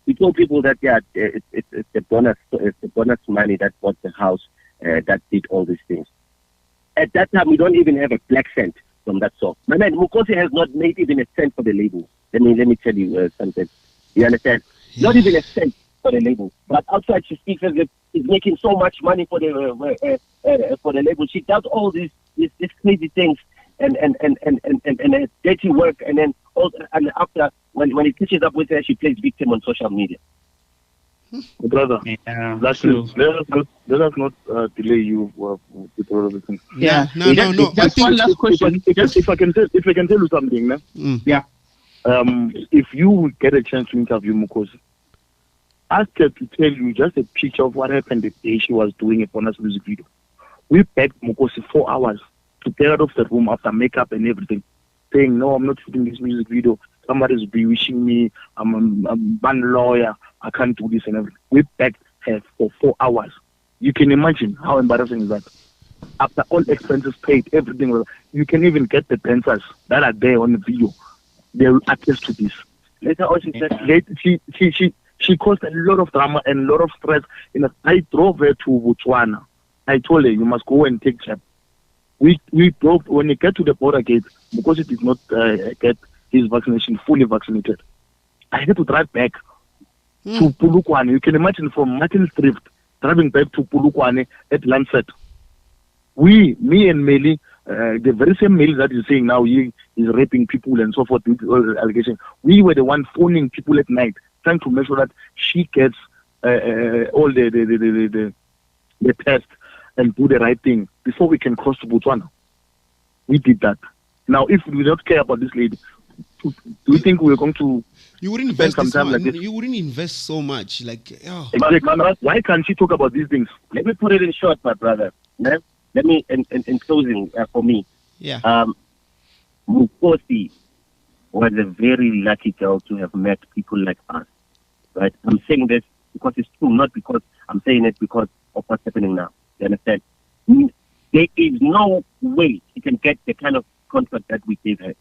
Speaker 3: We told people that it's the bonus money that bought the house, that did all these things. At that time, we don't even have a black cent from that song. My man, Mukosi has not made even a cent for the label. Let me tell you something. You understand? Yeah. Not even a cent for the label. But outside, she speaks as if she's making so much money for the label. She does all these crazy things and dirty work, and then and after when it catches up with her, she plays victim on social media.
Speaker 4: Brother, that's true. Let us not delay you with all of the things.
Speaker 2: Yeah,
Speaker 1: no.
Speaker 2: Just one last question.
Speaker 4: If I can tell you something, man.
Speaker 2: Yeah.
Speaker 4: If you get a chance to interview Mukosi, ask her to tell you just a picture of what happened the day she was doing a bonus music video. We begged Mukosi 4 hours to get out of the room after makeup and everything, saying, no, I'm not shooting this music video. Somebody's bewitching me. I'm a band lawyer. I can't do this and everything. We begged her for 4 hours. You can imagine how embarrassing is that. After all expenses paid, everything, you can even get the dancers that are there on the video. They will attest to this. Later on, she said she caused a lot of drama and a lot of stress. I drove her to Botswana. I told her, you must go and take jab. We drove, when you get to the border gate, because it did not get his vaccination fully vaccinated, I had to drive back to Polokwane. You can imagine from Martin's Drift, driving back to Polokwane at Lancet. Me and Meli, the very same Meli that is saying now he is raping people and so forth with all the allegations, we were the one phoning people at night, trying to make sure that she gets all the tests and do the right thing before we can cross to Botswana. We did that. Now, if we don't care about this lady, do you think we're going to?
Speaker 1: You wouldn't invest some time like this. You wouldn't invest so much. Like, oh.
Speaker 4: Why can't she talk about these things?
Speaker 3: Let me put it in short, my brother. Let me, in closing, for me.
Speaker 1: Yeah.
Speaker 3: Mukosi was a very lucky girl to have met people like us. Right? I'm saying this because it's true, not because I'm saying it because of what's happening now. You understand? There is no way she can get the kind of contract that we gave her.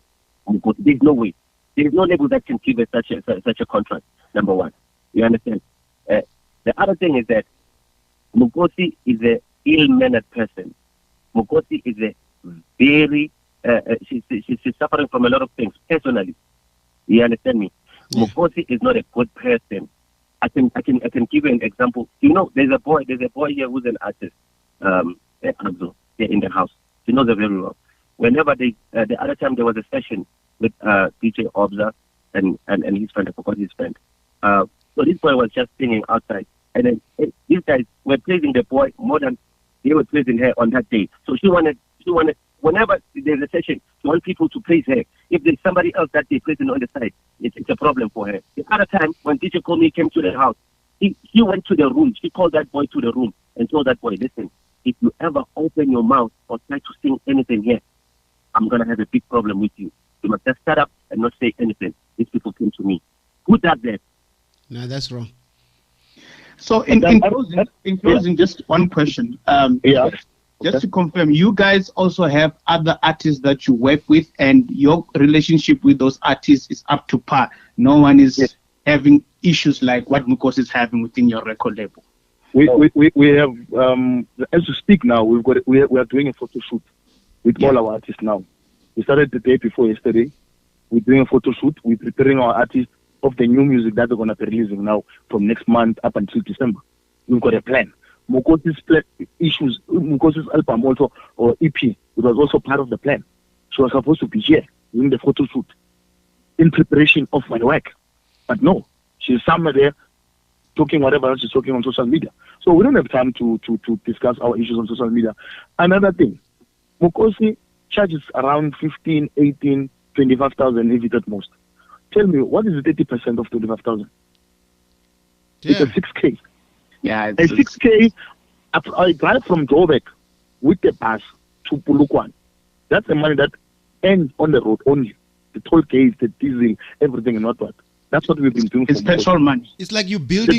Speaker 3: There's no way. There is no label that can give her such a contract. Number one, you understand. The other thing is that Mukosi is a ill-mannered person. Mukosi is a very she's suffering from a lot of things personally. You understand me? Yeah. Mukosi is not a good person. I can give you an example. You know, there's a boy here who's an artist, ACCUSATIONS, here in the house. He knows it very well. Whenever the other time there was a session with DJ Obza and his friend, I forgot his friend. So this boy was just singing outside, and then these guys were praising the boy more than they were praising her on that day. So she wanted. Whenever there's a session, she wants people to praise her. If there's somebody else that they're praising on the side, it's a problem for her. The other time, when DJ Komi came to the house, he went to the room. She called that boy to the room and told that boy, listen, if you ever open your mouth or try to sing anything here, I'm going to have a big problem with you. You must just shut up and not say anything. These people came to me. Who does that?
Speaker 1: No, that's wrong.
Speaker 2: So in closing, just one question. Just to confirm, you guys also have other artists that you work with, and your relationship with those artists is up to par. No one is having issues like what Mukosi is having within your record label.
Speaker 4: We have, as we speak now, we are doing a photo shoot with all our artists now. We started the day before yesterday. We're doing a photo shoot. We're preparing our artists of the new music that they're going to be releasing now from next month up until December. We've got a plan. Mukosi's album also, or EP, it was also part of the plan. She was supposed to be here doing the photo shoot in preparation of my work. But no, she's somewhere there talking whatever else she's talking on social media. So we don't have time to discuss our issues on social media. Another thing, Mukosi charges around 15, 18, 25,000 if it's at most. Tell me, what is the 30% of 25,000? It's a 6K.
Speaker 2: Yeah,
Speaker 4: a 6K. I drive from Joburg with the bus to Polokwane. That's the money that ends on the road only. The toll gates, the diesel, everything and what. That's what we've been doing.
Speaker 2: It's petrol money.
Speaker 1: It's like you're building.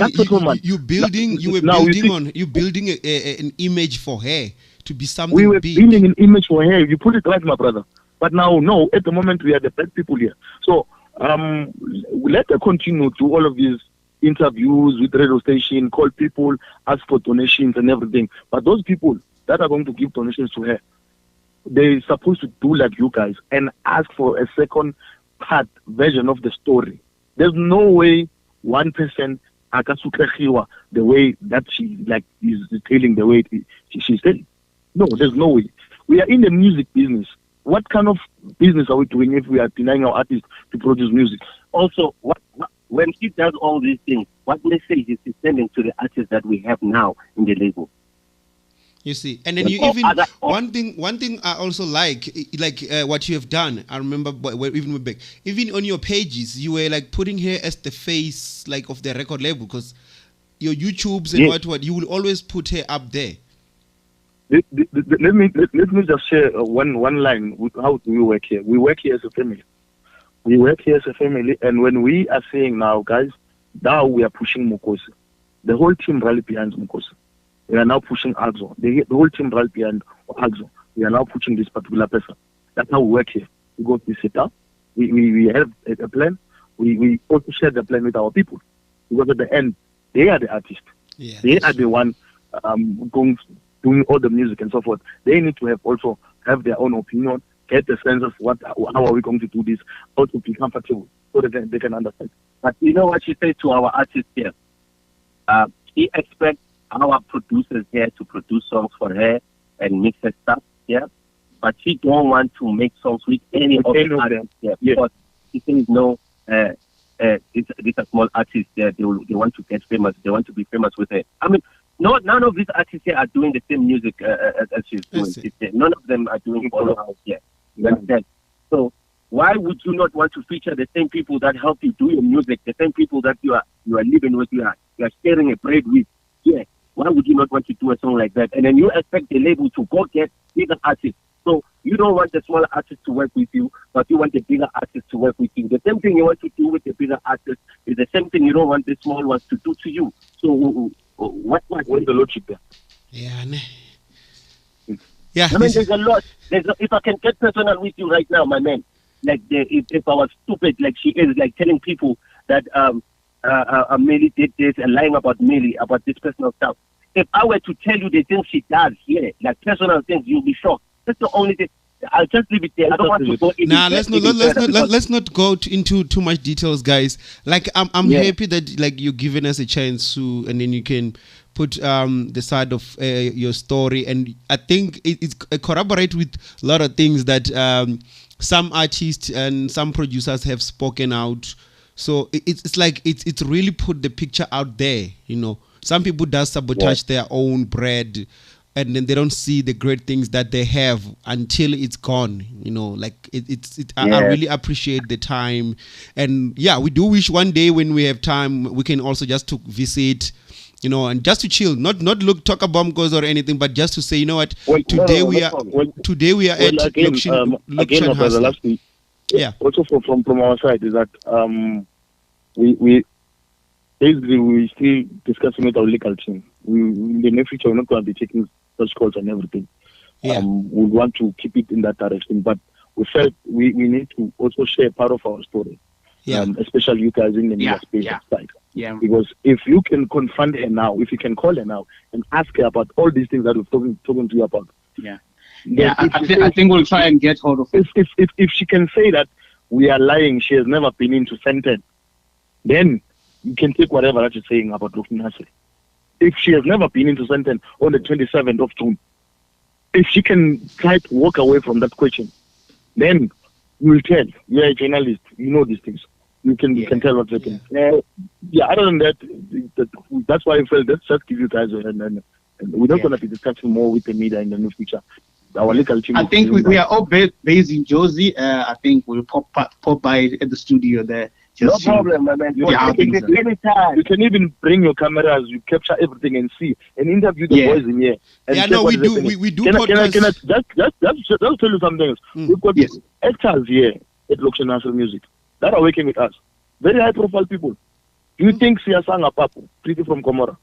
Speaker 1: You're building an image for her to be something.
Speaker 4: We were
Speaker 1: big.
Speaker 4: building an image for her. You put it right, my brother. But now, no. At the moment, we are the best people here. So let her continue to all of these interviews with radio station, call people, ask for donations and everything. But those people that are going to give donations to her, they're supposed to do like you guys and ask for a second part version of the story. There's no way one person akasukrehiwa the way that she is telling the way she's telling. No, there's no way. We are in the music business. What kind of business are we doing if we are denying our artists to produce music?
Speaker 3: Also, when she does all these things, what message is she sending to the artists that we have now in the label?
Speaker 1: You see, and then you even one thing I also like what you have done. I remember even back, even on your pages, you were like putting her as the face of the record label, because your YouTubes and what you will always put her up there.
Speaker 4: Let me just share one line with how do we work here. We work here as a family. We work here as a family, and when we are saying now, guys, now we are pushing Mukosi. The whole team rally behind Mukosi. We are now pushing ACCUSATIONS. The whole team rally behind ACCUSATIONS. We are now pushing this particular person. That's how we work here. We go to sit down. We have a plan. We also share the plan with our people, because at the end, they are the artists.
Speaker 1: Yeah,
Speaker 4: they are the one doing all the music and so forth. They need to have their own opinion, get the sense of how are we going to do this, how to be comfortable, so that they can understand.
Speaker 3: But you know what she said to our artists here? She expects our producers here to produce songs for her and mix her stuff here, but she don't want to make songs with any of the artists here, because she says no. these are small artists. They want to get famous. They want to be famous with it. I mean, none of these artists here are doing the same music as she's doing. None of them are doing all of us here. You understand? So why would you not want to feature the same people that help you do your music, the same people that you are living with, you are sharing a bread with? Yeah. Why would you not want to do a song like that? And then you expect the label to go get bigger artists. So you don't want the smaller artist to work with you, but you want the bigger artist to work with you. The same thing you want to do with the bigger artist is the same thing you don't want the small ones to do to you. So what's the logic there?
Speaker 1: Yeah.
Speaker 3: I mean, there's a lot. If I can get personal with you right now, my man, like if I was stupid, like she is, like telling people that Millie did this and lying about Millie, about this personal stuff. If I were to tell you the things she does here, like personal things, you'll be shocked. That's the only thing. I'll just leave it there. I don't want to go into.
Speaker 1: Nah, let's not go into too much details, guys. Like I'm happy that like you're giving us a chance to, and then you can put the side of your story, and I think it's corroborate with a lot of things that some artists and some producers have spoken out. So it's like it's really put the picture out there. You know, some people does sabotage their own bread, and then they don't see the great things that they have until it's gone. You know, like I really appreciate the time, and we do wish one day when we have time we can also just to visit, you know, and just to chill, not talk about Mukosi or anything, but just to say, you know what, today we are at Lokshin Hustle.
Speaker 4: Also from our side is that we basically we still discussing with our legal team. In the near future, we're not going to be taking such calls and everything. We want to keep it in that direction, but we felt we need to also share part of our story. Especially you guys in the media space side. Because if you can confront her now, if you can call her now and ask her about all these things that we've talking to you about.
Speaker 2: I think we'll try and get hold of it.
Speaker 4: If she can say that we are lying, she has never been into sentence, then you can take whatever that you're saying about Lokshin Hustle. If she has never been into sentence on the 27th of June, if she can try to walk away from that question, then you will tell. You're a journalist, you know these things. You can tell what's happening. Other than that, that's why I felt let's just give you guys and we're not going to be discussing more with the media in the near future. Our legal team.
Speaker 2: I think we are all based in Josie. I think we'll pop by at the studio there.
Speaker 3: No problem, my man.
Speaker 4: Anytime. You can even bring your cameras, you capture everything and see and interview the boys in here. And
Speaker 1: we do. We do.
Speaker 4: Can I just tell you something else? We've got actors here at Lokshin Hustle Music that are working with us. Very high profile people. Do you think Siyasanga Papu, Pretty from Komora,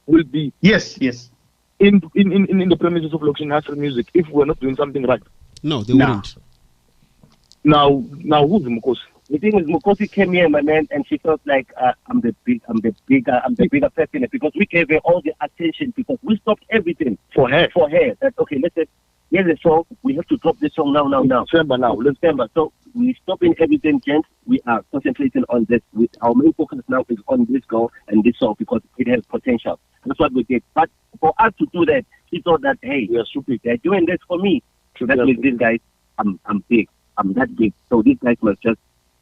Speaker 4: will be in the premises of Lokshin Hustle Music if we're not doing something right?
Speaker 1: No, they wouldn't.
Speaker 4: Now who's Mukosi?
Speaker 3: The thing is, Mukosi came here, my man, and she felt like I'm the bigger person because we gave her all the attention because we stopped everything
Speaker 4: for her.
Speaker 3: That okay, let's say here's a song. We have to drop this song now. December. So we're stopping everything, gents. We are concentrating on this. Our main focus now is on this girl and this song because it has potential. That's what we did. But for us to do that, she thought that hey, we are stupid. They're doing this for me. So that means these guys, I'm big. I'm that big. So these guys must just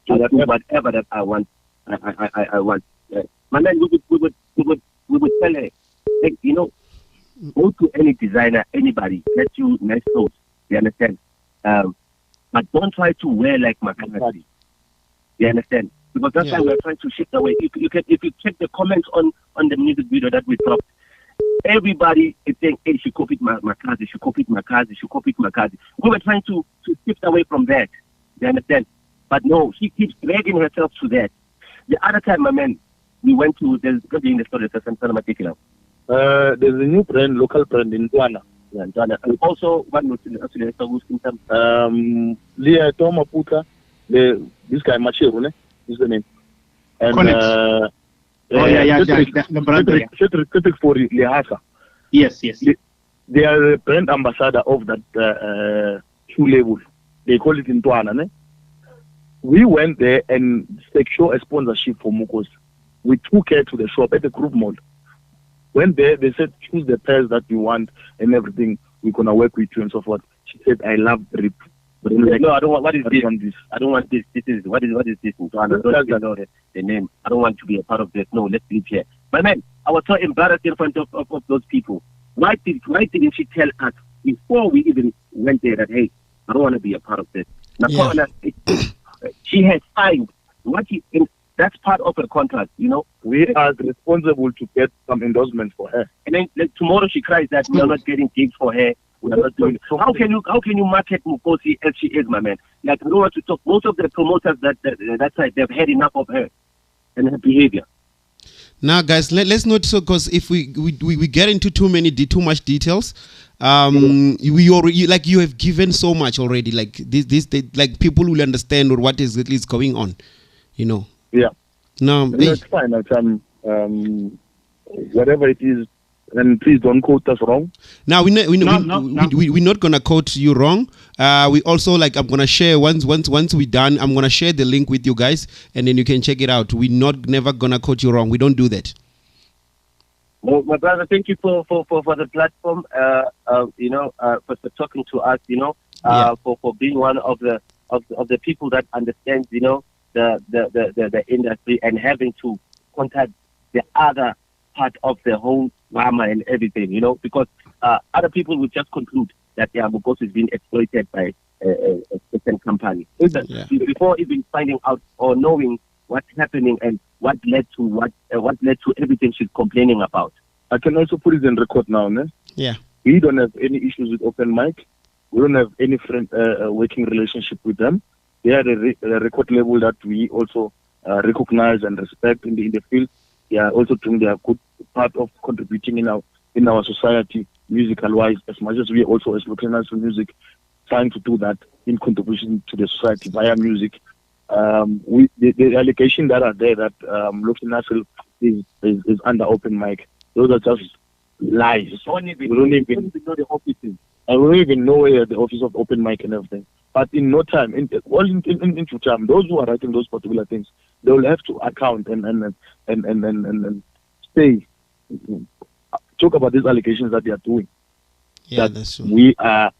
Speaker 3: do whatever that I want. I want. My man, we would tell her, hey, you know, go to any designer, anybody, get you nice clothes. You understand? But don't try to wear like Mukosi. You understand? Because that's why we're trying to shift away. If you check the comments on the music video that we dropped, everybody is saying, hey, she copied Mukosi, she copied Mukosi. We were trying to shift away from that. You understand? But no, she keeps dragging herself to that. The other time, my man, we went to, there's going to be in the story, there's
Speaker 4: a new brand, local brand in Ghana.
Speaker 3: And also, one was in terms
Speaker 4: Leah Tomaputa, this guy Machiru, is the name. And
Speaker 2: the brother.
Speaker 4: Cedric for Lehasa.
Speaker 2: Yes.
Speaker 4: They are the brand ambassador of that shoe label. They call it in Tuana. We went there and secured a sponsorship for Mukosi. We took her to the shop at the group mall. Went there, they said, choose the pairs that you want and everything. We're going to work with you and so forth. She said, I love drip.
Speaker 3: But like, no, I don't want. What is this? I don't want this. This is what is this? I don't know the name. I don't want to be a part of this. No, let's leave here. But man, I was so embarrassed in front of those people. Why didn't she tell us before we even went there that, hey, I don't want to be a part of this? Now, she has signed and that's part of her contract, you know.
Speaker 4: We are responsible to get some endorsements for her.
Speaker 3: And then like, tomorrow she cries that we are not getting gigs for her. We are not doing. So how can you market Mukosi as she is, my man? Like, I don't want to talk. Most of the promoters that side, they've had enough of her and her behavior.
Speaker 1: Now, guys, let's not so, because if we get into too much details, we already, like, you have given so much already. Like like people will understand what exactly is going on, you know.
Speaker 4: Yeah.
Speaker 1: No,
Speaker 4: it's fine. Whatever it is, and please don't quote us wrong.
Speaker 1: Now we're not gonna quote you wrong. We also, like, I'm gonna share once we're done. I'm gonna share the link with you guys, and then you can check it out. We're never gonna quote you wrong. We don't do that.
Speaker 3: Well, my brother, thank you for the platform. You know, for talking to us. You know, for being one of the people that understands, you know, the industry, and having to contact the other part of the whole drama and everything, you know, because other people would just conclude that Mukosi is being exploited by a certain company. Before even finding out or knowing what's happening and what led to everything she's complaining about.
Speaker 4: I can also put it in record now, ne?
Speaker 1: Yeah.
Speaker 4: We don't have any issues with Open Mic. We don't have any working relationship with them. They are a record label that we also recognize and respect in the field. They are also doing their good part of contributing in our society, musical-wise, as much as we also, as Lokshin Music, trying to do that in contribution to the society via music. The allegation that are there that Lokshin is under Open Mic, those are just lies. We don't even know the offices. I don't even know where the office of Open Mic and everything. But in no time, into time, those who are writing those particular things, they will have to account and say, talk about these allegations that they are doing.
Speaker 1: Yeah, that's true.
Speaker 4: We are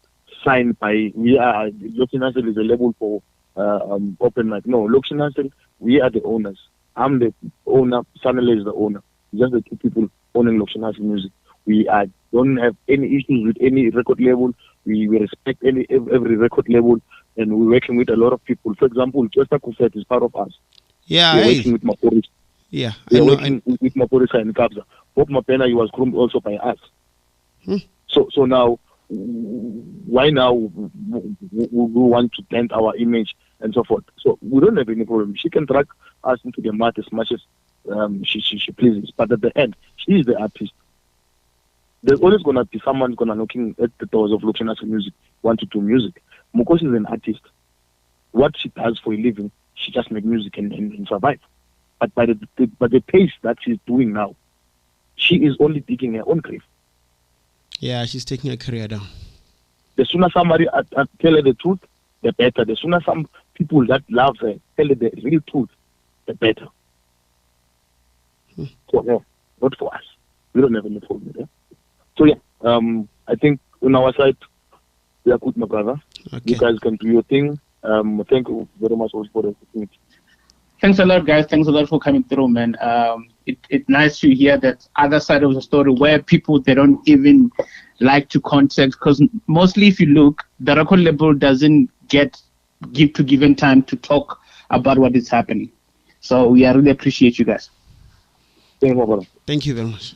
Speaker 4: signed by, Lokshin is a label for Open Mic. No, Lokshin, we are the owners. I'm the owner, Sanele is the owner. Just the two people owning Lokshin Music. We don't have any issues with any record label. We respect every record label, and we're working with a lot of people. For example, ACCUSATIONS is part of us.
Speaker 1: Yeah,
Speaker 4: we're working with Mukosi.
Speaker 1: Yeah,
Speaker 4: we're working with Mukosi and Kabza. Bob Mapena, he was groomed also by us. So now, why now we want to dent our image and so forth? So we don't have any problem. She can drag us into the mud as much as she pleases, but at the end, she is the artist. There's always going to be someone knocking at the doors of Lokshin Music, want to do music. Mukosi is an artist. What she does for a living, she just makes music and survive. But by the pace that she's doing now, she is only digging her own grave.
Speaker 1: Yeah, she's taking her career down.
Speaker 4: The sooner somebody tell her the truth, the better. The sooner some people that love her tell her the real truth, the better. For her, not for us. We don't have any problem with her. So yeah, I think on our side, we are good, my brother.
Speaker 1: Okay.
Speaker 4: You guys can do your thing. Thank you very much for the opportunity.
Speaker 2: Thanks a lot, guys. Thanks a lot for coming through, man. It's nice to hear that other side of the story where people, they don't even like to contact, because mostly if you look, the record label doesn't given time to talk about what is happening. So we really appreciate you guys.
Speaker 4: Thank you, my brother.
Speaker 1: Thank you very much.